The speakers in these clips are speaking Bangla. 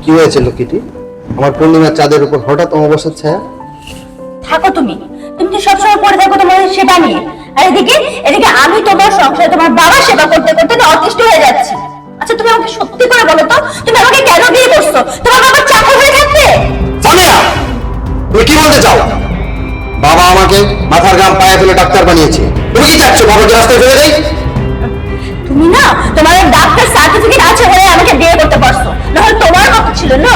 কি হয়েছে লক্ষ্মীটি? আমার পূর্ণিমার চাঁদের উপর হঠাৎ অমাবস্যার ছায়া। থাকো তুমি তুমি তো সবসময় পড়ে থাকো তোমার সেবা নিয়ে। আর এদিকে এদিকে আমি তোমার সংসারে তোমার বাবা সেবা করতে করতে না অতিষ্ঠ হয়ে যাচ্ছি। আচ্ছা তুমি আমাকে সত্যি করে বলো তো, তুমি আমাকে কেন বিয়ে করছো? তোমার বাবার চাকর হয়ে থাকতে? সামিয়া, তুমি কি বলতে চাও? বাবা আমাকে মাথার ঘাম পায়ে ফেলে ডাক্তার বানিয়েছে। তুমি কি চাচ্ছ বাবাকে রাস্তায় ফেলে দেই? তুমি না তোমার ডাক্তার সার্টিফিকেট আছে বলে আমাকে বিয়ে করতে পারছো, নাহলে তোমার কথা ছিল না।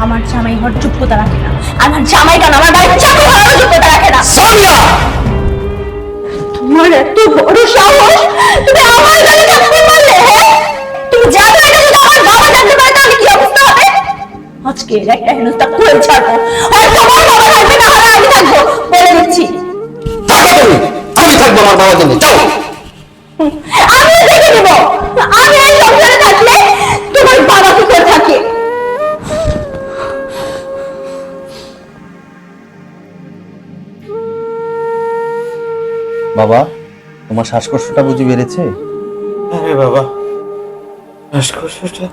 আমার জামাই হওয়ার যোগ্যতা রাখে না, আমার জামাই কেন আমার বাড়ির চাকর হওয়ার যোগ্যতা রাখে না। সামিয়া, তোমার এত বড় সাহস, তুমি আমার গায়ে থাকতে পারলে? হ্যাঁ, তুমি জানো এটা যদি আমার বাবা জানতে পারে তাহলে কি অবস্থা হবে? আজকে এর একটা হেনস্থা করে ছাড়বো, আর তোমার বাবা থাকবে না হয় আমি থাকবো, বলে দিচ্ছি। থাকো তুমি, আমি থাকবো আমার বাবার জন্য। যাও। আমি দেখে নেব, আমি এই সংসারে থাকলে তোমার বাবা কি করে থাকে। বাবা, তোমার শ্বাসকষ্টটা বুঝি বেড়েছে? আরে বাবা, শ্বাসকষ্টটা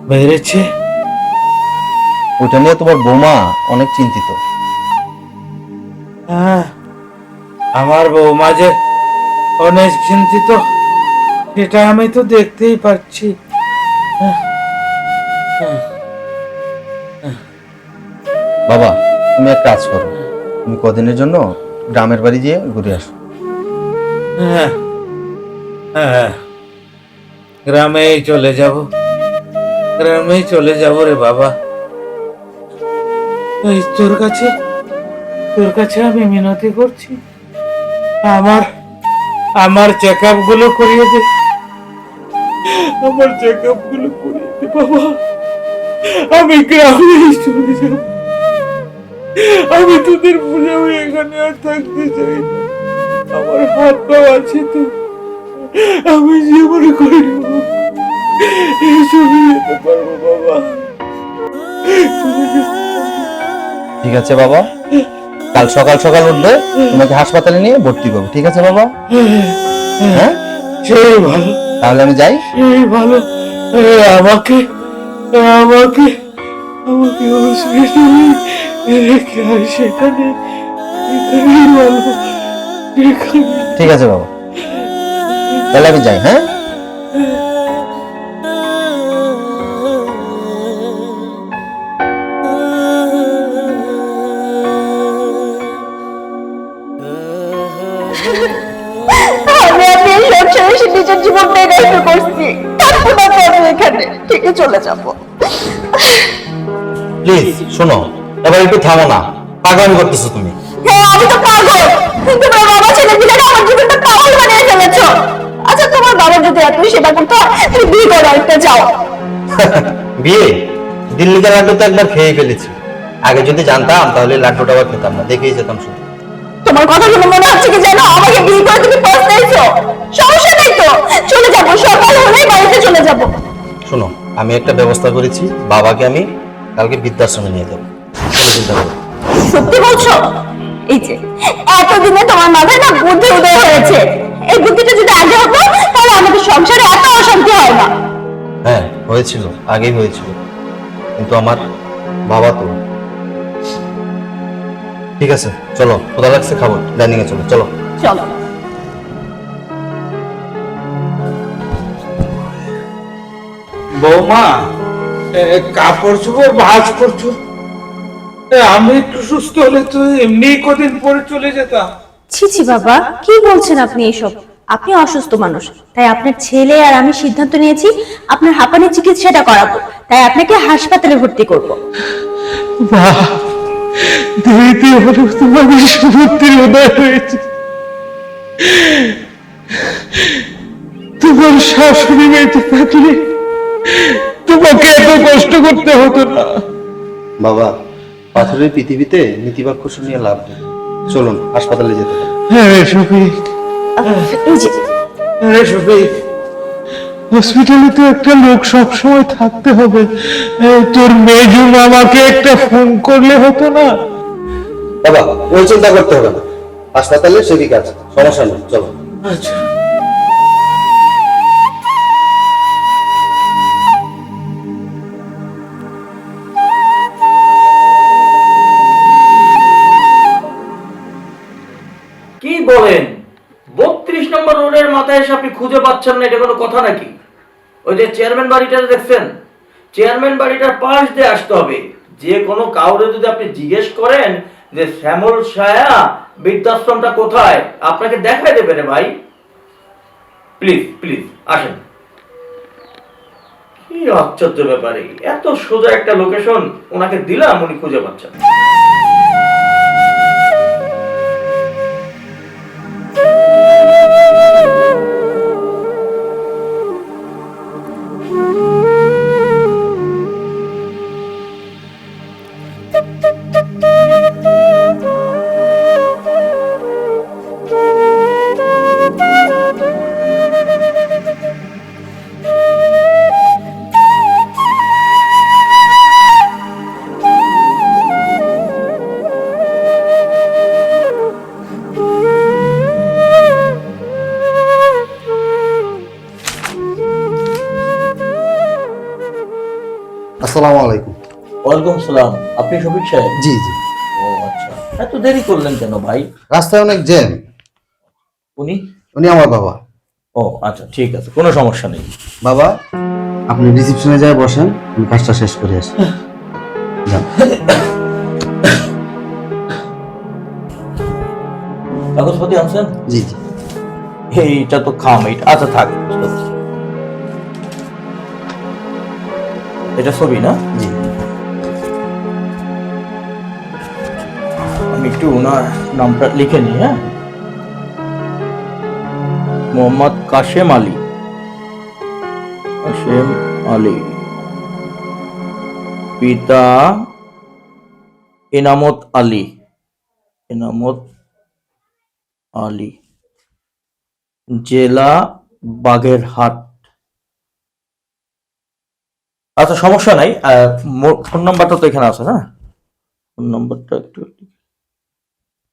বেড়েছে। ওটা নিয়ে তোমার বৌমা অনেক চিন্তিত। হ্যাঁ, আমার বৌমা যে অনেক চিন্তিত সেটা আমি তো দেখতেই পাচ্ছি। বাবা, তুমি এক কাজ করো, তুমি কদিনের জন্য গ্রামের বাড়ি গিয়ে ঘুরে আসো। হ্যাঁ হ্যাঁ, গ্রামেই চলে যাব, গ্রামেই চলে যাব রে বাবা। এই তোর কাছে আমি মিনতি করছি, আমার আমার চেক আপ গুলো করিয়ে দে, আমার চেক আপ গুলো করিয়ে দে বাবা। আমি গ্রামেই চলে যাব, আমি তোদের ভুলেও এখানে আর থাকতে চাই না। আমার হাত পা আছে তো, আমি জীবন করে এই চলে যেতে পারবো বাবা। ঠিক আছে বাবা, কাল সকাল সকাল উঠবে, তোমাকে হাসপাতালে নিয়ে ভর্তি করবো। ঠিক আছে বাবা? হ্যাঁ, সেই ভালো, তাহলে আমি যাই। সেই ভালো। আমাকে আমাকে আমাকে হসপিটালে রেখে আর সেখানে এখানেই ভালো, এখানে। ঠিক আছে বাবা, তাহলে আমি যাই। হ্যাঁ, আমি এই সংসারে এসে নিজের জীবনটাই নষ্ট করছি, থাকবো না তো আমি এখানে, থেকে চলে যাবো। প্লিজ শোনো, এবার একটু থামো না, পাগলামি করতেছো তুমি। হ্যাঁ আমি তো পাগল, তোমার বাবা ছেলে দিলে আমার জীবনটা পাগল বানিয়ে ফেলেছো। আচ্ছা তোমার বাবা যদি এতই সেবা করতে হয় তুমি বিয়ে করো, একটা যাও। বিয়ে? দিল্লিতে লাড্ডু তো একবার খেয়ে ফেলেছি, আগে যদি জানতাম তাহলে লাড্ডুটা আবার খেতাম না, দেখেই যেতাম শুধু। তোমার কথা শুনে মনে হচ্ছে কি জানো, আমাকে বিয়ে করে তুমি পস্তাইছো। সমস্যা নেই তো, চলে যাবো, সকাল হলেই বাড়িতে চলে যাবো। শোনো, আমি একটা ব্যবস্থা করেছি, বাবাকে আমি কালকে বৃদ্ধাশ্রমে নিয়ে যাবো, কোনো চিন্তা করো না। সত্যি বলছো? এই যে এতদিনে তোমার মাথায় না বুদ্ধি উদয় হয়েছে, এই বুদ্ধিটা যদি আগে হতো তাহলে আমাদের সংসারে এত অশান্তি হয় না। হ্যাঁ হয়েছিল, আগেই হয়েছিল, কিন্তু আমার বাবা তো। ঠিক আছে চলো, ক্ষুধা লাগছে, খাবো, ডাইনিং এ চলো। চলো চলো। বৌমা, কাপড় চোপড় ভাঁজ করছো? আমি একটু সুস্থ হলে তো এমনি কদিন পরে চলে যেতাম। ছি ছি বাবা, কি বলছেন আপনি এসব? আপনি অসুস্থ মানুষ, তাই আপনার ছেলে আর আমি সিদ্ধান্ত নিয়েছি আপনার হাঁপানির চিকিৎসাটা করাবো, তাই আপনাকে হাসপাতালে ভর্তি করব। বাহ, দেরিতে হলেও তোমাদের সুবুদ্ধির উদয় হয়েছে। তোমার শাশুড়ি বেঁচে থাকলে তোমাকে এত কষ্ট করতে হতো না। বাবা, পাথরের পৃথিবীতে নীতিবাক্য শুনিয়ে লাভ নেই, চলুন হাসপাতালে যেতে হবে। হ্যাঁ শফিক, এই যে হ্যাঁ শফিক, হসপিটালে তো একটা লোক সবসময় থাকতে হবে। তোর মেজু মামাকে একটা ফোন করলে হতো না? বাবা, ওই চিন্তা করতে হবে না, হাসপাতালে সেদিক আছে, সমস্যা নেই, চলো। আচ্ছা। বাসায় এসে আপনি খুঁজে পাচ্ছেন না, এটা কোনো কথা নাকি? ওই যে চেয়ারম্যান বাড়িটা দেখছেন, চেয়ারম্যান বাড়িটার পাশ দিয়ে আসতে হবে। যে কোনো কাউরে যদি আপনি জিজ্ঞেস করেন যে শ্যামল ছায়া বৃদ্ধাশ্রমটা কোথায়, আপনাকে দেখাই দেবে রে ভাই। প্লিজ প্লিজ আসেন। কি আশ্চর্য ব্যাপারে, এত সোজা একটা লোকেশন ওনাকে দিলাম, উনি খুঁজে পাচ্ছেন। আসসালামু আলাইকুম। ওয়ালাইকুম সালাম। আপনি শফিক সাহেব? জি জি। ও আচ্ছা, এত দেরি করলেন কেন ভাই? রাস্তায় অনেক জ্যাম। উনি? উনি আমার বাবা। ও আচ্ছা, ঠিক আছে, কোনো সমস্যা নেই। বাবা, আপনি রিসেপশনে যায় বসেন, আমি কাজটা শেষ করে আসি। যান। কাগজপত্র আনছেন? জি জি। এইটা তো খাম, এইটা আচ্ছা থাক। এটা ছবি না? জি। আমি একটু ওনার নামটা লিখে নিই। হ্যাঁ, মোহাম্মদ কাশেম আলী। কাশেম আলী, পিতা এনামত আলী। এনামত আলী, জেলা বাগেরহাট। আচ্ছা, সমস্যা নাই। ফোন নাম্বারটা তো এখানে আছে না? ফোন নাম্বারটা একটু,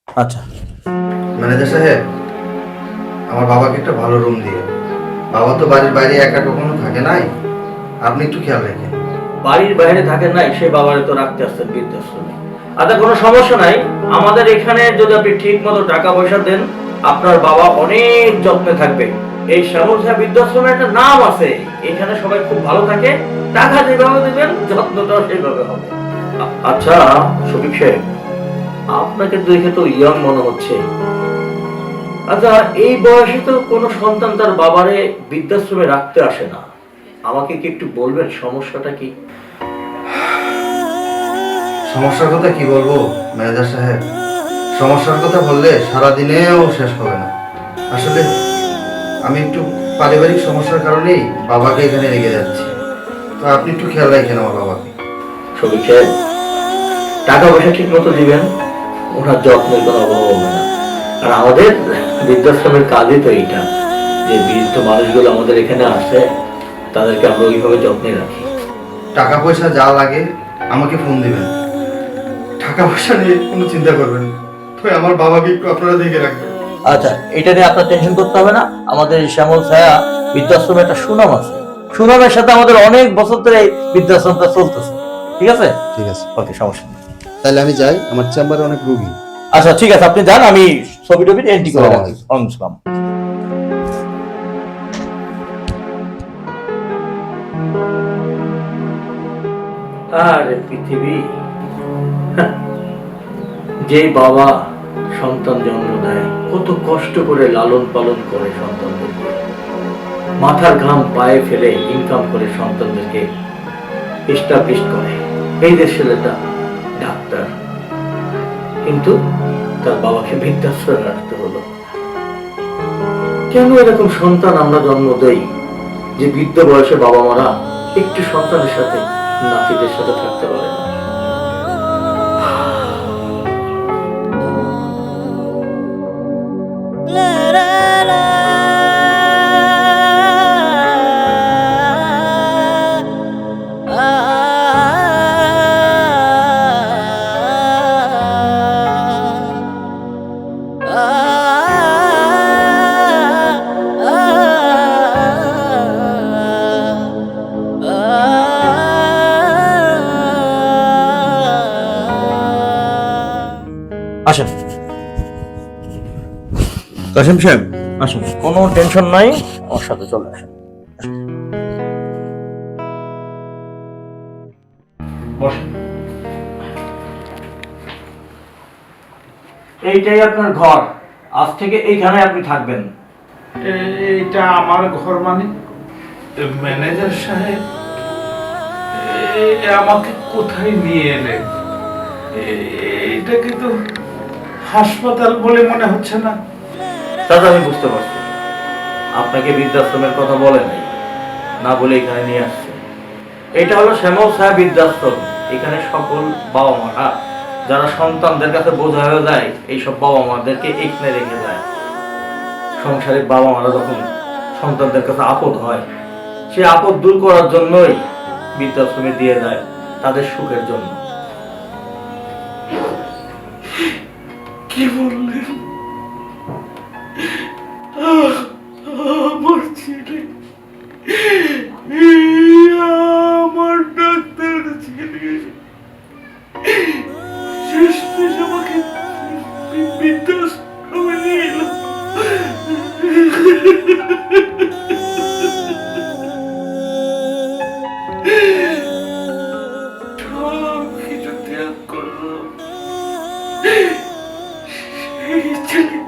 আচ্ছা। ম্যানেজার সাহেব, আমার বাবাকে একটা ভালো রুম দিয়ে। বাবা তো বাড়ির বাইরে একা কখনো থাকে নাই, আপনি একটু খেয়াল রাখেন। বাড়ির বাইরে থাকে নাই, সে বাবারে তো রাখতে আসছেন বৃদ্ধাশ্রমে। আচ্ছা, কোনো সমস্যা নাই। আমাদের এখানে যদি আপনি ঠিক মতো টাকা পয়সা দেন, আপনার বাবা অনেক যত্নে থাকবে। এই শ্যামল ছায়া বৃদ্ধাশ্রমের একটা নাম আছে, এখানে সবাই খুব ভালো থাকে। টাকা যেভাবে দেবেন, যত্নটাও সেভাবে হবে। আচ্ছা শফিক সাহেব, আপনাকে দেখে তো ইয়াং মনে হচ্ছে। আচ্ছা, এই বয়সে তো কোনো সন্তান তার বাবারে বৃদ্ধাশ্রমে রাখতে আসে না। আমাকে কি একটু বলবেন সমস্যাটা কি? সমস্যার কথা কি বলবো ম্যানেজার সাহেব, সমস্যার কথা বললে সারাদিনেও শেষ হবে না। আসলে আমি একটু পারিবারিক সমস্যার কারণেই বাবাকে এখানে রেখে যাচ্ছি, তো আপনি একটু খেয়াল রাখেন আমার বাবাকে। শফিক সাহেব, টাকা পয়সা ঠিক মতো দিবেন, ওনার যত্নের কোনো অভাব হবে না। আর আমাদের বৃদ্ধাশ্রমের কাজই তো এইটা, যে বৃদ্ধ মানুষগুলো আমাদের এখানে আসে, তাদেরকে আমরা ওইভাবে যত্নে রাখি। টাকা পয়সা যা লাগে আমাকে ফোন দিবেন, টাকা পয়সা নিয়ে কোনো চিন্তা করবেন না। তো আমার বাবাকে একটু আপনারা দেখে রাখবেন। আচ্ছা, এটা নিয়ে আপনার টেনশন করতে হবে না। আমাদের এই শ্যামল ছায়া বৃদ্ধাশ্রমে একটা সুনাম আছে, সুনামের সাথে আমাদের অনেক বছর ধরে এই বৃদ্ধাশ্রমটা চলতেছে। ঠিক আছে? ঠিক আছে, ওকে, সমস্যা নেই। তাহলে আমি যাই, আমার চেম্বারে অনেক রুগী। আচ্ছা ঠিক আছে, আপনি যান, আমি ছবি টবি এন্ট্রি করে আসসালামু রাখছি। ওয়ালাইকুম আসসালাম। আরে পৃথিবী, যে বাবা সন্তান জন্ম দেয়, কত কষ্ট করে লালন পালন করে সন্তানদেরকে, মাথার ঘাম পায়ে ফেলে ইনকাম করে সন্তানদেরকে এস্টাবলিশ করে। এই যে ছেলেটা ডাক্তার, কিন্তু তার বাবাকে বৃদ্ধাশ্রমে রাখতে হলো। কেন এরকম সন্তান আমরা জন্ম দেই, যে বৃদ্ধ বয়সে বাবা মারা একটু সন্তানের সাথে, নাতিদের সাথে থাকতে পারে না? আসেন। কাশেম সাহেব, আসুন। কোনো টেনশন নাই, আমার সাথে চলে আসেন। বসেন। এইটাই আপনার ঘর, আজ থেকে এইখানে আপনি থাকবেন। এইটা আমার ঘর মানে? ম্যানেজার সাহেব আমাকে কোথায় নিয়ে এলেন? এটা কিন্তু হাসপাতাল বলে মনে হচ্ছে না। দাদা আমি বুঝতে পারছি, আপনাকে বৃদ্ধাশ্রমের কথা বলে নাই, না বলে এখানে নিয়ে আসছে। এটা হলো শ্যামল সাহেব বৃদ্ধাশ্রম। এখানে সকল বাবা মারা যারা সন্তানদের কাছে বোঝা হয়ে যায়, এইসব বাবা মাদেরকে এখানে রেখে যায়। সংসারিক বাবা মারা যখন সন্তানদের কাছে আপদ হয়, সে আপদ দূর করার জন্যই বৃদ্ধাশ্রমে দিয়ে যায়, তাদের সুখের জন্য। কি বললেন? আমার ছেলে, আমার ডাক্তার ছেলে শেষমেশ আমাকে বৃদ্ধাশ্রমে নিয়ে এলো। সব কিছু ত্যাগ করলাম। সেই ছেলে,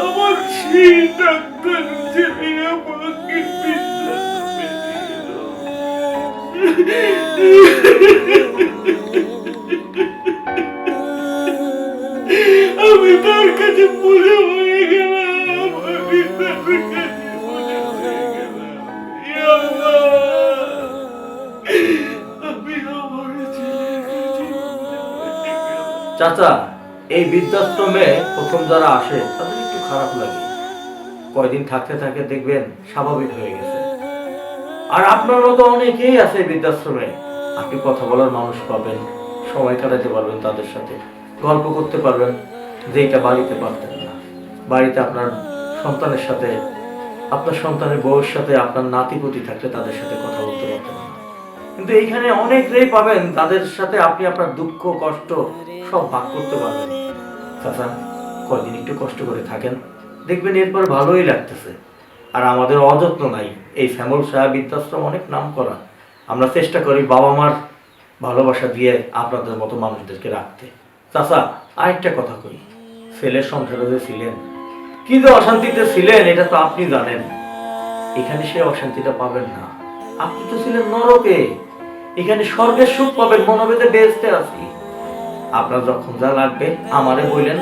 আমার সেই ডাক্তার ছেলে আমাকে বৃদ্ধাশ্রমে নিয়ে এলো। আমি তার কাছে বুঝে হয়ে গেলাম, আমি তার কাছে বুঝে হয়ে গেলাম। ইয়া আল্লাহ, আমি আমার ছেলের কাছে বুঝে হয়ে গেলাম। চাচা, এই বৃদ্ধাশ্রমে প্রথম যারা আসে তাদের একটু খারাপ লাগে, কয়দিন থাকতে থাকতে দেখবেন স্বাভাবিক হয়ে গেছে। আর আপনার মতো অনেকেই আছে বৃদ্ধাশ্রমে, আপনি কথা বলার মানুষ পাবেন, সময় কাটাতে পারবেন, তাদের সাথে গল্প করতে পারবেন, যেটা বাড়িতে পারতেন না। বাড়িতে আপনার সন্তানের সাথে, আপনার সন্তানের বউয়ের সাথে, আপনার নাতিপুতি থাকলে তাদের সাথে কথা বলতে পারতেন না। কিন্তু এইখানে অনেকেই পাবেন, তাদের সাথে আপনি আপনার দুঃখ কষ্ট সব ভাগ করতে পারবেন। চাচা, কয়দিন একটু কষ্ট করে থাকেন, দেখবেন এরপর ভালোই লাগতেছে। আর আমাদের অযত্ন নাই, এই শ্যামল সাহেব বৃদ্ধাশ্রম অনেক নাম করা। আমরা চেষ্টা করি বাবা মার ভালোবাসা দিয়ে আপনাদের মতো মানুষদেরকে রাখতে। চাচা, আরেকটা কথা কই, ছেলের সংসারে যে ছিলেন, কি যে অশান্তিতে ছিলেন এটা তো আপনি জানেন। এখানে সে অশান্তিটা পাবেন না। আপনি তো ছিলেন নরকে, এখানে স্বর্গের সুখ পাবেন, মনোবেদে বেহেশতে আছি। আপনার যখন যা লাগবে আমারে বললেন,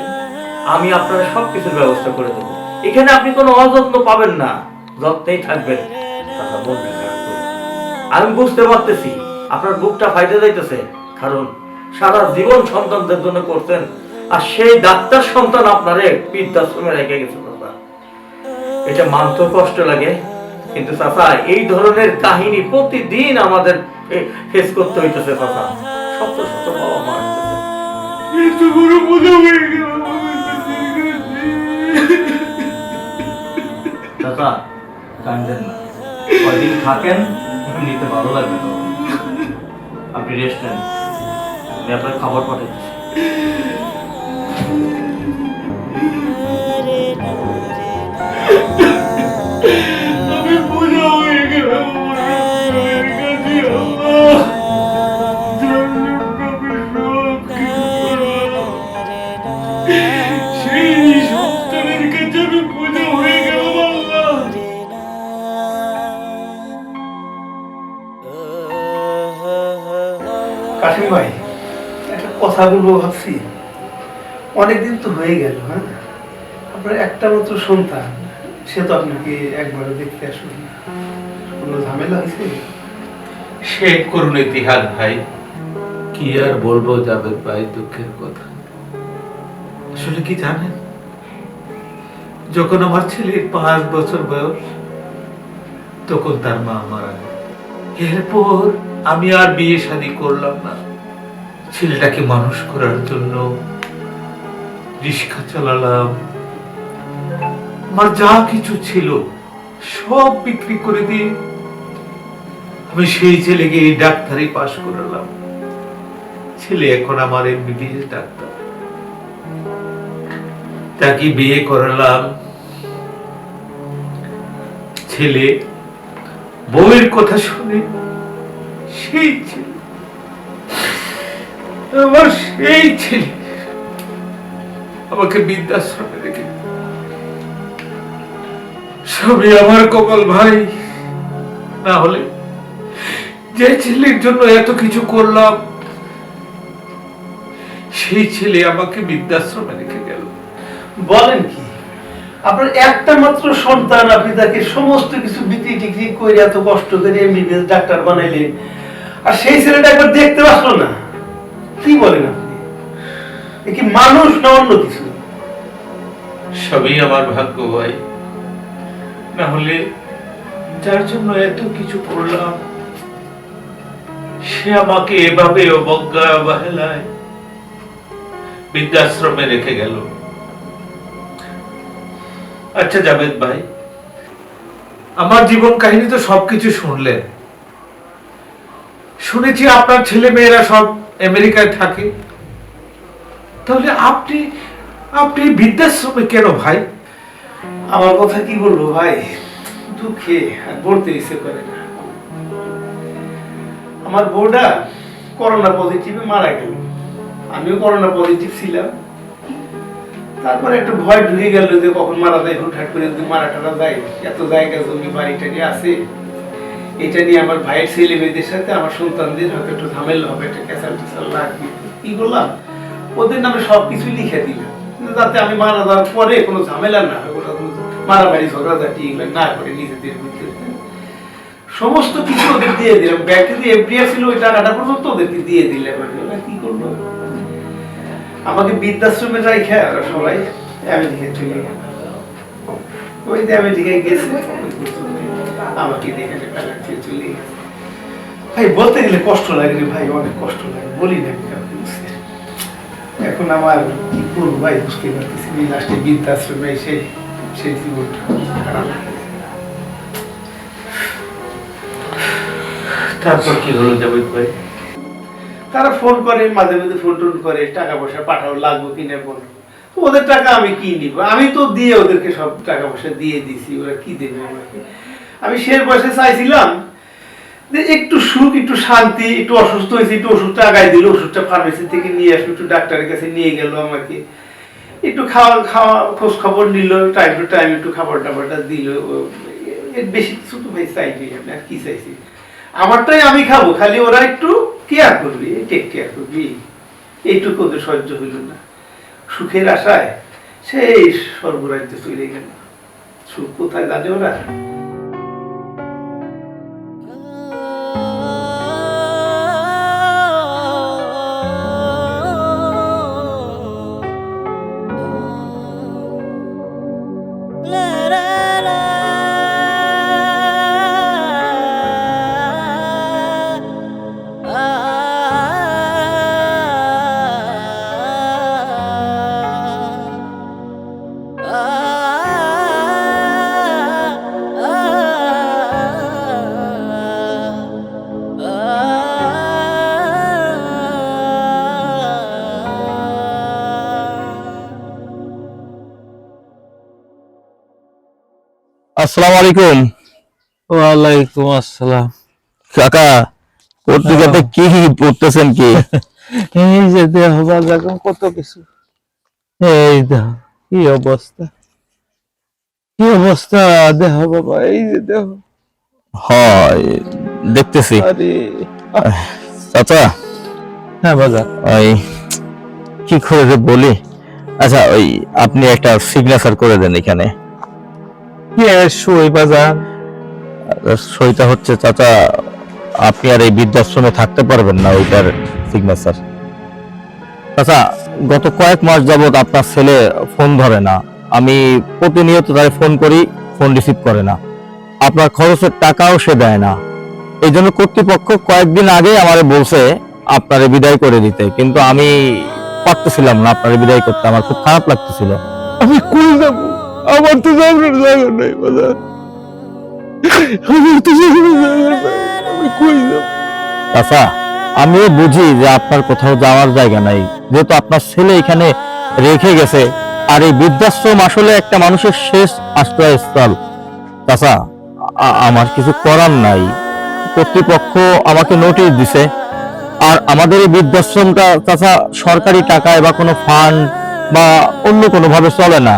আমি আপনার সবকিছুর ব্যবস্থা করে দেবো। এখানে আপনি কোনো অযত্ন পাবেন না, যত্নেই থাকবেন। চাচা, মনটা খারাপ করবেন না। আমি বুঝতে পারতেছি আপনার বুকটা ফাইটে যাইতেছে, কারণ সারা জীবন সন্তানদের জন্য করতেন, আর সেই ডাক্তার সন্তান আপনারে বৃদ্ধাশ্রমে রেখে গেছে। চাচা, এটা মানতেও কষ্ট লাগে, কিন্তু চাচা এই ধরনের কাহিনী প্রতিদিন আমাদের ফেস করতে হইতেছে। চাচা, শত শত বাবা মা এত বড় বোঝা হয়ে গেলাম আমি তাদের কাছে। চাচা, কাঁদেন না, কয়দিন থাকেন, এমনিতে ভালো লাগবে তো। আপনি রেস্ট নেন, আমি আপনার খাবার পাঠাচ্ছি। আমি বোঝা হয়ে গেলাম আমার ডাক্তারের কাছে। আল্লাহ, যার জন্য আমি সব কিছু করলাম, সেই সন্তানের কাছে আমি বোঝা হয়ে গেলাম। আল্লাহ, কাশিম ভাই, একটা কথা বলবো ভাবছি। অনেকদিন তো হয়ে গেল, হ্যাঁ, আপনার একটা মাত্র সন্তান, সে তো আপনাকে একবারও দেখতে আসবে না। কোনো ঝামেলা হয়েছে? সে করুণ ইতিহাস ভাই, কি আর বলবো জাভেদ ভাই, দুঃখের কথা। আসলে কি জানেন, যখন আমার ছেলের 5 বছর বয়স, তখন তার মা মারা গেল। এরপর আমি আর বিয়ে শাদী করলাম না। ছেলেটাকে মানুষ করার জন্য রিক্সা চালালাম, আমার যা কিছু ছিল সব বিক্রি করে দিয়ে আমি সেই ছেলেকে এই ডাক্তারি পাশ করালাম। ছেলে এখন আমার MBBS ডাক্তার। তাকে বিয়ে করালাম, ছেলে বউয়ের কথা শুনে সেই ছেলে, আমার সেই ছেলে আমাকে বৃদ্ধাশ্রমে রেখে, সবই আমার কপাল ভাই। না হলে যে ছেলের জন্য এত কিছু করলাম, সেই ছেলে আমাকে বৃদ্ধাশ্রমে রেখে গেল। বলেন কি, আপনার একটা মাত্র সন্তান, আপনি তাকে সমস্ত কিছু বিক্রি টিক্রি করে এত কষ্ট করে এমবিবিএস ডাক্তার বানাইলেন, আর সেই ছেলেটা একবার দেখতে পারলো না? কি বলেন আপনি? এ কি মানুষ না অন্য কিছু? সবই আমার ভাগ্য ভাই। না হলে যার জন্য এত কিছু করলাম, সে আমাকে এভাবে অবজ্ঞা অবহেলায় বৃদ্ধাশ্রমে রেখে গেল। আচ্ছা জাভেদ ভাই, আমার জীবন কাহিনী তো সবকিছু শুনলেন। শুনেছি আপনার ছেলে মেয়েরা সব আমেরিকায় থাকে, তাহলে আপনি আপনি বৃদ্ধাশ্রমে কেন ভাই? আমার কথা কি বলবো ভাই, দুঃখে আর বলতে ইচ্ছে করে না। আমার বউটা করোনা পজিটিভে মারা গেল, আমিও করোনা পজিটিভ ছিলাম। তারপরে একটু ভয় ঢুকে গেল যে কখন মারা যায়, হুটহাট করে যদি মারা টারা যায়। এত জায়গা জমি বাড়িটাকে আছে, এটা নিয়ে আমার ভাইয়ের ছেলে মেয়েদের সাথে আমার সন্তানদের হয়তো একটু ঝামেলা হবে, একটা ক্যাসাল ট্যাসাল লাগবে। কি করলাম, ওদের নামে সবকিছু লিখে দিলাম, যাতে আমি মারা যাওয়ার পরে কোনো ঝামেলা না হয়, ওরা মারামারি ঝগড়াঝাটি এগুলো না করে নিজেদের ভিতরে সমস্ত কিছু ওদের দিয়ে দিলাম। ব্যাংকে যে এফডিআর ছিল ওই টাকাটা পর্যন্ত ওদেরকে দিয়ে দিলাম। কি করবো, আমাকে বৃদ্ধাশ্রমে রাইখা সবাই আমেরিকায় চলে গেল। ওই যে আমেরিকায় গেছে, আমাকে দেখে চলে গেছে। ভাই বলতে গেলে কষ্ট লাগে রে ভাই, অনেক কষ্ট লাগে, বলি না আমি কাউকে বুঝতে। এখন আমার কি করবো ভাই বুঝতে পারতেছি, লাস্টে বৃদ্ধাশ্রমে এসে সেই জীবনটা খারাপ। তারপর কি হলো জাভেদ ভাই? তারা ফোন করে, মাঝে মাঝে ফোন টোন করে, টাকা পয়সা পাঠাও, লাগবে কিনে বলো। তো ওদের টাকা আমি কি নিব? আমি তো দিয়ে ওদেরকে সব টাকা পয়সা দিয়ে দিছি, ওরা কি দেবে আমাকে? আমি শেষ বয়সে চাইছিলাম যে একটু সুখ, একটু শান্তি, একটু অসুস্থ হয়েছে, একটু ওষুধটা আগায় দিল, ওষুধটা ফার্মেসি থেকে নিয়ে আসলো, একটু ডাক্তারের কাছে নিয়ে গেল আমাকে, একটু খাওয়া খাওয়া খোঁজ খবর নিল, টাইম টু টাইম একটু খাবার টাবারটা দিল। এর বেশি কিছু তো ভাই চাইনি আমি, আর কি চাইছি? আমারটাই আমি খাবো, খালি ওরা একটু কেয়ার করবি, টেক কেয়ার করবি, এইটুকু ওদের সহ্য হইল না। সুখের আশায় সেই সর্বরাজ্যে চলে গেল। সুখ কোথায় জানে ওরা? আসসালামু আলাইকুম। ওয়ালাইকুম আসসালাম। কাকা, পত্রিকাতে কি পড়তেছেন কি? এই যে দেহ বাজার কত কিছু, এই দেহ কি অবস্থা, কি অবস্থা দেহ বাবা, এই যে দেহ। হয় দেখতেছি। আরে চাচা, হ্যাঁ বাজার, ওই কি করে যে বলি, আচ্ছা ওই আপনি একটা সিগনেচার করে দেন এখানে। কি সই বাজার? সইটা হচ্ছে চাচা, আপনি আর এই বৃদ্ধাশ্রমে থাকতে পারবেন না, ওইটার সিগনেচার। চাচা, গত কয়েক মাস যাবত আপনার ছেলে ফোন ধরে না, আমি প্রতিনিয়ত তাকে ফোন করি, ফোন রিসিভ করে না, আপনার খরচের টাকাও সে দেয় না। এই জন্য কর্তৃপক্ষ কয়েকদিন আগে আমারে বলছে আপনারে বিদায় করে দিতে, কিন্তু আমি পারতেছিলাম না আপনারে বিদায় করতে, আমার খুব খারাপ লাগতেছিল। আমি কই যাব? আমার তো যাওয়ার জায়গা নেই বাজার, আমার তো যাওয়ার জায়গা নাই, আমি কই যাব? চাচা, আমিও বুঝি যে আপনার কোথাও যাওয়ার জায়গা নাই, যেহেতু আপনার ছেলে এখানে রেখে গেছে, আর এই বৃদ্ধাশ্রম আসলে একটা মানুষের শেষ আশ্রয়স্থল। চাচা, আমার কিছু করার নাই। কর্তৃপক্ষ আমাকে নোটিশ দিছে। আর আমাদের এই বৃদ্ধাশ্রমটা চাচা সরকারি টাকায় বা কোনো ফান্ড বা অন্য কোনো ভাবে চলে না।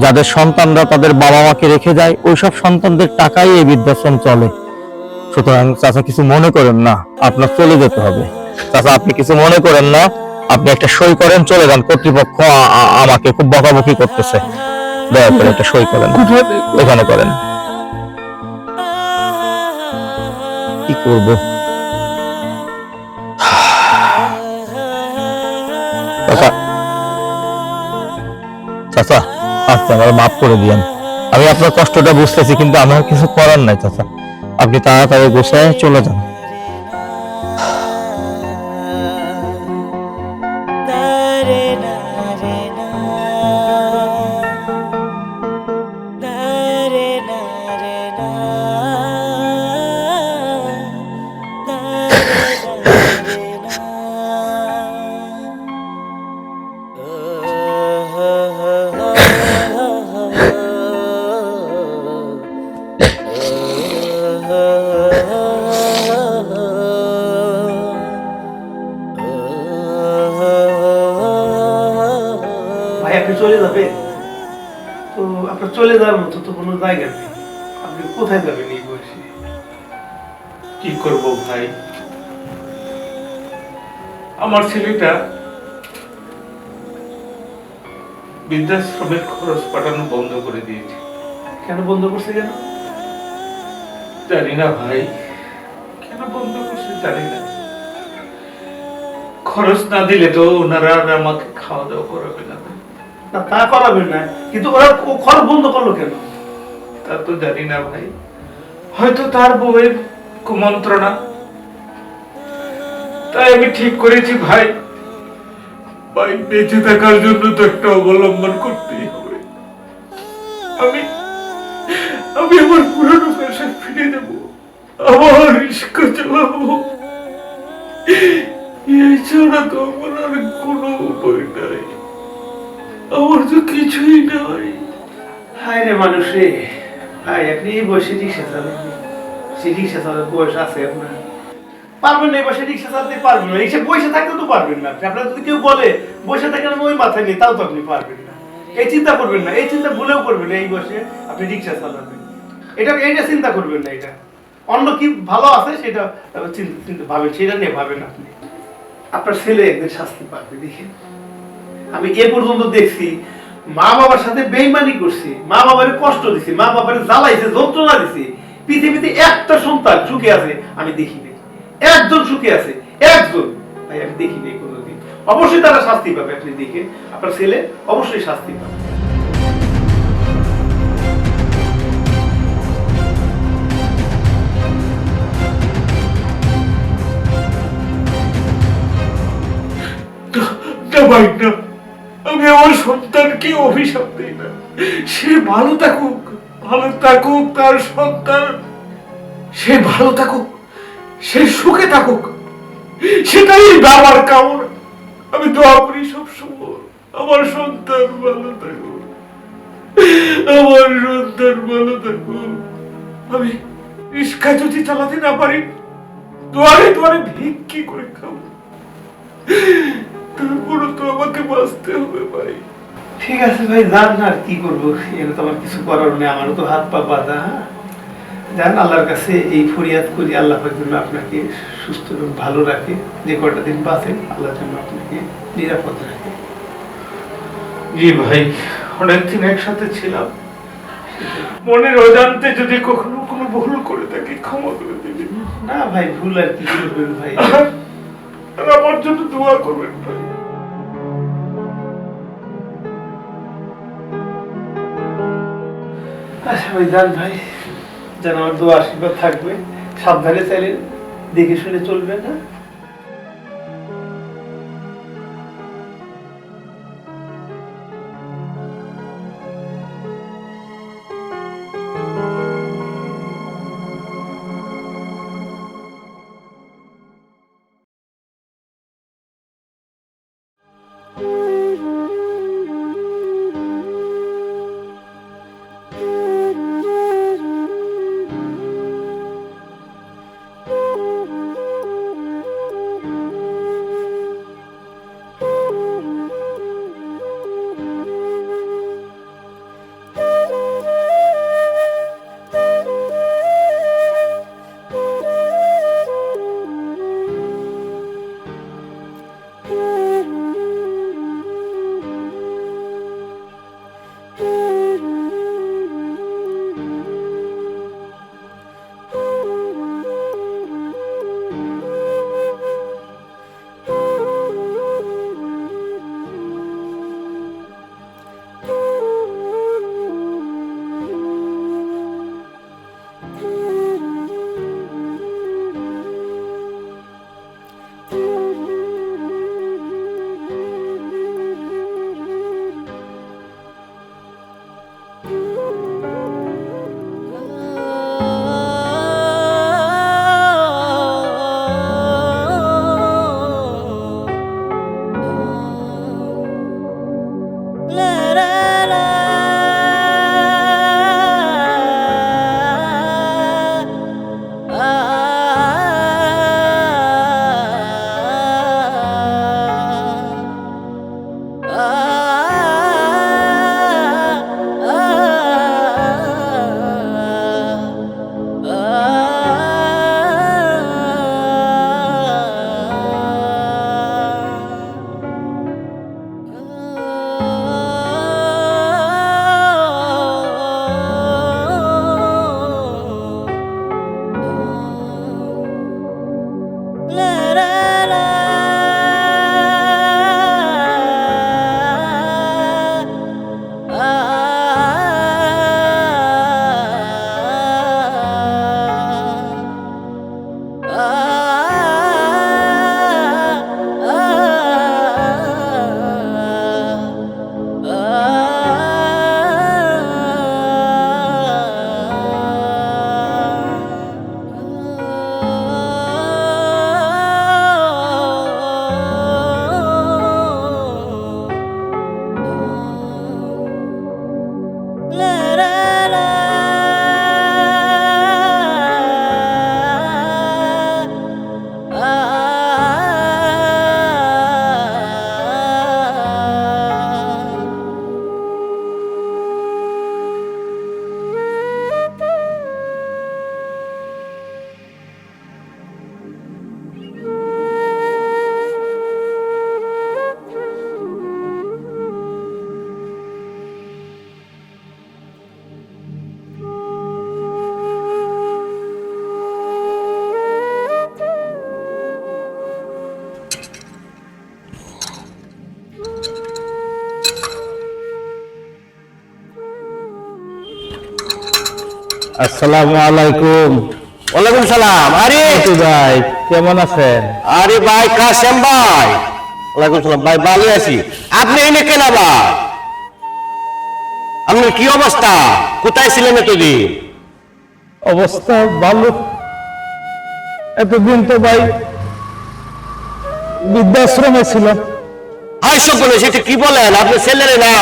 যাদের সন্তানরা তাদের বাবা মাকে রেখে যায় ওইসব সন্তানদের টাকাই এই বৃদ্ধাশ্রম চলে। সুতরাং চাচা কিছু মনে করেন না, আপনার চলে যেতে হবে। চাচা আপনি কিছু মনে করেন না, আপনি একটা সই করেন, চলে যান। কর্তৃপক্ষ আমাকে খুব বকাবকি করতেছে, দয়া করে একটা সই করেন, এখানে করেন। কি করব? চাচা চাচা আচ্ছা আমার মাফ করে দিয়েন। আমি আপনার কষ্টটা বুঝতেছি, কিন্তু আমার কিছু করার নাই চাচা। আপনি তাড়াতাড়ি গোছায় চলে যান। ভাই আপনি চলে যাবেন? তো আপনার চলে যাওয়ার মতো তো কোনো জায়গা নেই। আপনি কোথায় যাবেন এই বয়সে? কি করব ভাই, আমার ছেলেটা বৃদ্ধাশ্রমের খরচ পাঠানো বন্ধ করে দিয়েছে। কেন বন্ধ করছে কেন? জানি না ভাই, কেন বন্ধ করছে জানি না। খরচ না দিলে তো ওনারা আর আমাকে খাওয়া দাওয়া করাবে না। না তা করাবেন না, কিন্তু ওরা খরচ বন্ধ করলো কেন? তা তো জানি না ভাই, হয়তো তার বউয়ের কুমন্ত্রণা। তাই আমি ঠিক করেছি ভাই, ভাই বেঁচে থাকার জন্য তো একটা অবলম্বন করতেই হবে। আমি আমি আমার পুরনো পেশায় ফিরে যাব, আবার রিস্কা চালাবো। এছাড়া তো আমার আর কোনো উপায় নাই, আমার তো কিছুই নাই। হায় রে মানুষে, ভাই আপনি এই বয়সে রিক্সা চালাবেন? সে রিক্সা চালানোর বয়স আছে আপনার? পারবেন না এই বয়সে রিক্সা চালাতে পারবেন না। রিক্সা বসে থাকলে তো পারবেন না। আপনার যদি কেউ বলে বসে থাকেন ওই মাথায় নেই, তাও তো আপনি পারবেন না। এই চিন্তা করবেন না, এই চিন্তা ভুলেও করবেন না এই বয়সে আপনি রিক্সা চালাবেন। এইটা চিন্তা করবেন না। এটা অন্য কি ভালো আছে সেটা চিন্তা ভাবেন, সেটা নিয়ে ভাবেন আপনি। আপনার ছেলে একদিন শাস্তি পাবে দেখেন। আমি এ পর্যন্ত দেখছি মা বাবার সাথে বেইমানি করছি, মা বাবারে কষ্ট দিছি, মা বাবারে জ্বালাইছে, যন্ত্রণা দিছি। পৃথিবীতে একটা সন্তান সুখে আছে আমি দেখি নাই। একজন সুখে আছে, একজন ভাই আমি দেখি নাই কোনোদিন। অবশ্যই তারা শাস্তি পাবে, আপনি দেখেন আপনার ছেলে অবশ্যই শাস্তি পাবে। না ভাই না, আমি আমার সন্তানকে অভিশাপ দিই না। সে ভালো থাকুক, ভালো থাকুক তার সন্তান, সে ভালো থাকুক, সে সুখে থাকুক, সেটাই বাবার কামনা। আমি দোয়া করি সবসময় আমার সন্তান ভালো থাকুক, আমার সন্তান ভালো থাকুক। আমি রিস্কা যদি চালাতে না পারি, দুয়ারে দুয়ারে ভিক্ষি করে খাবো, তারপরে তো আমাকে বাঁচতে হবে ভাই। ঠিক আছে ভাই, যান না, আর কি করবো, এটা তো আমার কিছু করার নেই, আমারও তো হাত পা বাঁধা। যান, আল্লাহর কাছে এই ফরিয়াদ করি আল্লাহ পাক যেন আপনাকে সুস্থ এবং ভালো রাখে। যে কটা দিন বাঁচেন আল্লাহ যেন আপনাকে নিরাপদ রাখে। জি ভাই, অনেকদিন একসাথে ছিলাম, মনের অজান্তে যদি কখনো কোনো ভুল করে থাকি ক্ষমা করে দিবেন। না ভাই, ভুল আর কি করবেন ভাই। আর আমার জন্য দোয়া করবেন ভাই। আচ্ছা ভাই, যান ভাই, যেন আমার দোয়া আশীর্বাদ থাকবে। সাবধানে চাইলেন, দেখে শুনে চলবেন। হ্যাঁ। আসসালামু আলাইকুম। ওয়ালাইকুম সালাম। আরে মতি ভাই কেমন আছেন? আরে ভাই কাশেম ভাই, ওয়ালাইকুম সালাম ভাই, ভালো আছি। আপনি এনে কেন ভাই? আপনার কি অবস্থা? কোথায় ছিলেন এতদিন? অবস্থা ভালো। এতদিন তো ভাই বৃদ্ধাশ্রমে ছিলাম। হাই সকলে সেটা কি বলেন? আপনি ছেলেরে না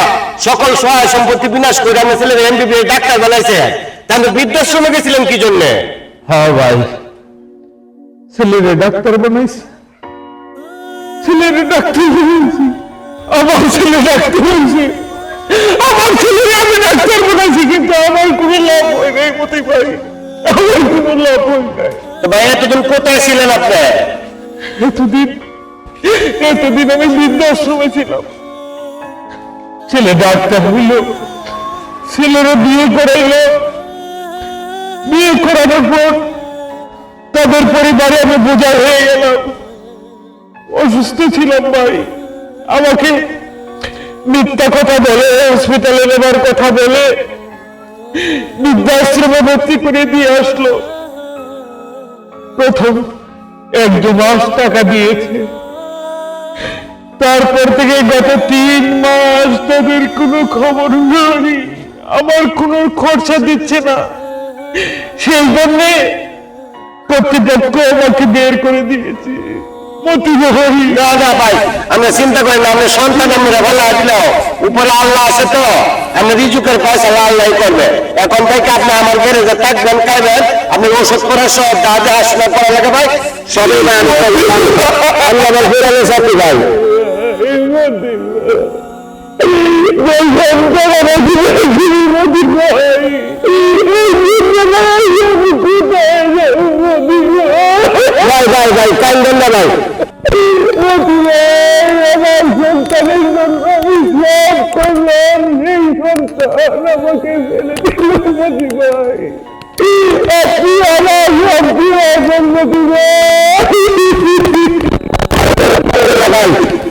সকল সহায় সম্পত্তি বিনাশ করে আপনি ছেলের এমবিবিএস ডাক্তার বানাইছে, তা আপনি বৃদ্ধাশ্রমে গেছিলেন কি জন্য? হ্যাঁ ভাই, ছেলেরে ডাক্তার বানাইছি, ছেলেরে ডাক্তার বানাইছি, আমার ছেলে ডাক্তার হয়েছে, আমার ছেলেরে আমি ডাক্তার বানাইছি, কিন্তু আমার কোনো লাভ হয় নাই মতি ভাই, আমার কোনো লাভ হয় নাই। তো ভাই এতদিন কোথায় ছিলেন আপনি? এতদিন এতদিন আমি বৃদ্ধাশ্রমে ছিলাম। ছেলে ডাক্তার হইল, ছেলেরা বিয়ে করাইল, বিয়ে করানোর পর তাদের পরিবারে আমি বোঝা হয়ে গেলাম। অসুস্থ ছিলাম ভাই, আমাকে মিথ্যা কথা বলে, হসপিটালে নেবার কথা বলে বৃদ্ধাশ্রমে ভর্তি করে দিয়ে আসলো। প্রথম 1-2 মাস টাকা দিয়েছে, তারপর থেকে গত 3 মাস তাদের কোনো খবর নেই, আমার কোনো খরচা দিচ্ছে না। সেই জন্য কর্তৃপক্ষ আমাকে বের করে দিয়েছে। মতি ভাই, না না ভাই, আমরা চিন্তা করি না, আমরা সন্তান আমরা ভালো দিল, উপরে আল্লাহ আছে তো, আমরা রিজুকের পয়সা আল্লাহ করবে। এখন থেকে আপনি আমার গ্যারেজে থাকবেন, খাইবেন, আপনি ওষুধ করার সব দাদা আসনা করা লাগে ভাই, সবই না আমি আবার ফেরালে সাথী ভাই। ভাই ভাই ভাই কান্দন না ভাই,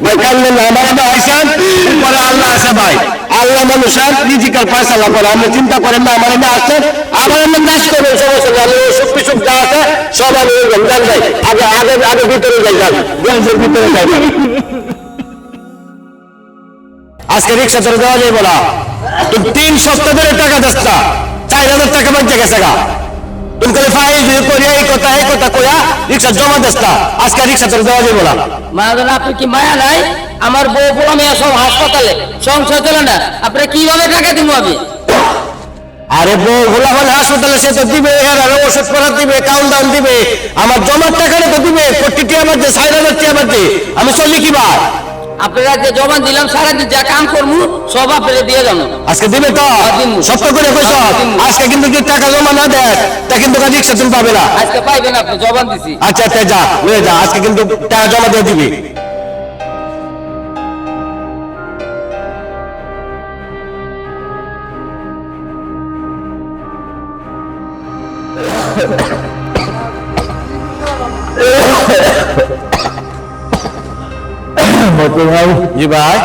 ভাই কান্দন না, আমার আবার আইসান উপরে আল্লাহ আছে ভাই, আল্লাহ মানুষের রিজিকের ফয়সালা করে, আপনি চিন্তা করেন না। আমার এনে আসছেন, আমার এনে কাজ করবেন, সমস্যা নেই, আমি ওষুধ পিসুখ যা আছে সব আমি যান ভাই, আগে আগে আগে ভিতরে যাই, যান গ্যাসের ভিতরে যাই। আজকে রিক্সা ধরে দেওয়া যাবে না, তুমি 3 সপ্তাহ ধরে টাকা দিস না, 4000 টাকা বাঁচে গেছে গা, তুমি করে ফাইল করিয়া এই কথা কইয়া রিক্সা জমা দিস না, আজকে রিক্সা ধরে দেওয়া যাবে না। মায়াদান, আপনি কি মায়া নাই? আমার বউ পোলা মেয়ে সব হাসপাতালে, সংসার চলে না, আপনার কিভাবে টাকা দিব আমি? আরে বউ ভোলা হলে হাসপাতালে সে তো দিবে, ওষুধ করার দিবে, কাউন্টাউন দিবে, আমার জমার টাকাটা তো দিবে, 40 টাকা বাড়ছে, 4000 টাকা বাড়ছে, আমি চলি কি ভাই? আপনারা যে জমা দিলাম সারাদিন যা কাম করবো সব আপনারা দিয়ে যাবো। আজকে দিবে তো সত্য করে কইছ, আজকে কিন্তু যদি টাকা জমা না দেয় তা কিন্তু রিক্সা তুমি পাবে না। আজকে পাইবেন, আপনি জবান দিছি। আচ্ছা আচ্ছা যা নিয়ে যা, আজকে কিন্তু টাকা জমা দিয়ে দিবি। মতি ভাই, জি ভাই।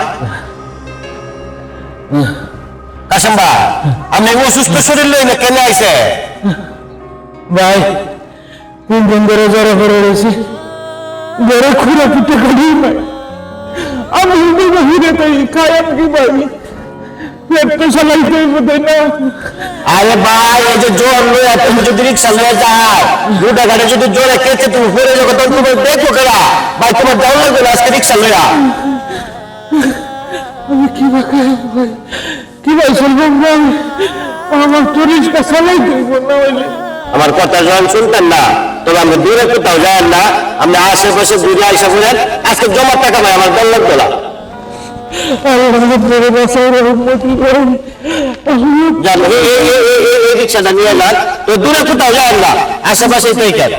কাশেম ভাই, আপনি অসুস্থ শরীর লইলে কেন আইছে? ভাই 3 দিন ধরে জ্বরে পড়ে রয়েছি, জ্বরে খুঁড়ে পিঠে করি ভাই, আমি হিরে তাই খায়াম কি ভাই, পেট তো চালাইতে বোধ না। আরে ভাই, এই যে জ্বর লইয়া তুমি যদি রিক্সা লইয়া যাও, দুটা গাড়ি যদি জ্বরে খেতে তুমি পড়ে যাবো, তখন তুমি দেখো কেনা ভাই, তোমার দেওয়া লাগবে না আজকে রিক্সা লইয়া। আমি কি বা খায়াম ভাই, কি ভাই চলবেন ভাই, আমার তো রিক্সা চালাইতে না হইলে। আমার কথা যখন শুনতেন না, তবে আমরা দূরে কোথাও যান না, আপনি আশেপাশে দূরে আইসা করেন, আজকে জমার টাকা ভাই আমার দল লাগবে না। যান এই রিক্সাটা নিয়ে যান, তো দূরে কোথাও যান না, আশেপাশে তো কেন।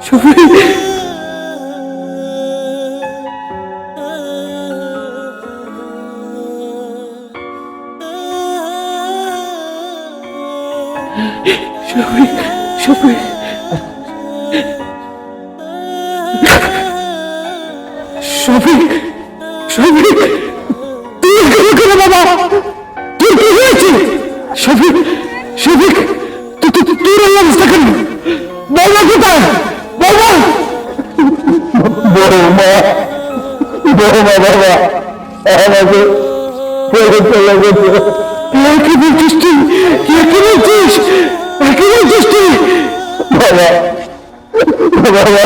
শফিক শফিক শফিক শফিক শফিক তুই এখানে কেন বাবা? তোর কি হয়েছে? শফিক শফিক তোর এই অবস্থা কেন? বাবা কোথায়? বাবা বৌমা বৌমা বাবা আমাকে ছেড়ে চলে গেছে। কি বলছিস তুই? কি বলছিস? কি বলছিস তুই? বাবা বাবা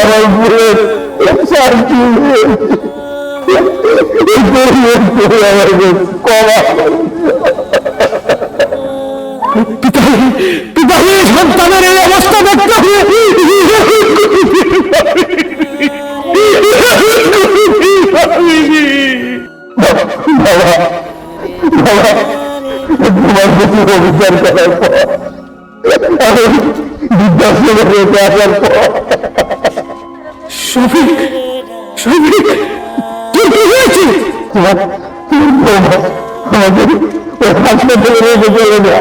আমার ভুলের শান্তি আমাকে কমা পিতা হয়ে সন্তানের এই অবস্থা দেখতে হবে। বাবা বাবা তোমার প্রতি অভিযান করার পর আমি বৃদ্ধাশ্রমে রেখে আসার পর শফিক শফিক তোর কি হয়েছে? আমাদের ওই হাসপাতালে রেখে চলে যা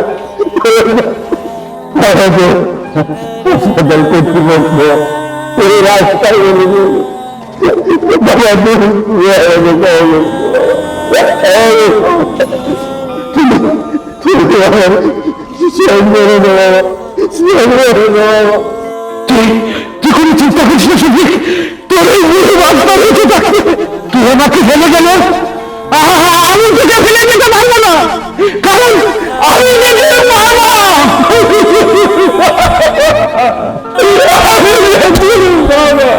আমাদের হাসপাতাল কর্তৃপক্ষ এই রাস্তায় বলে বাবা তুই কোনো চিন্তা করছিস না শফিক? তোর এই বুড়ো বাচ্চা বেঁচে থাকবে। তুই আমাকে ফেলে গেল, আমি তোকে ফেলে যেতে পারবো না, কারণ আমি নিজের বাবা। আমি নিজের বাবা।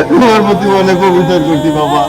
তোমার প্রতি অনেক অভিযোগ করছি বাবা।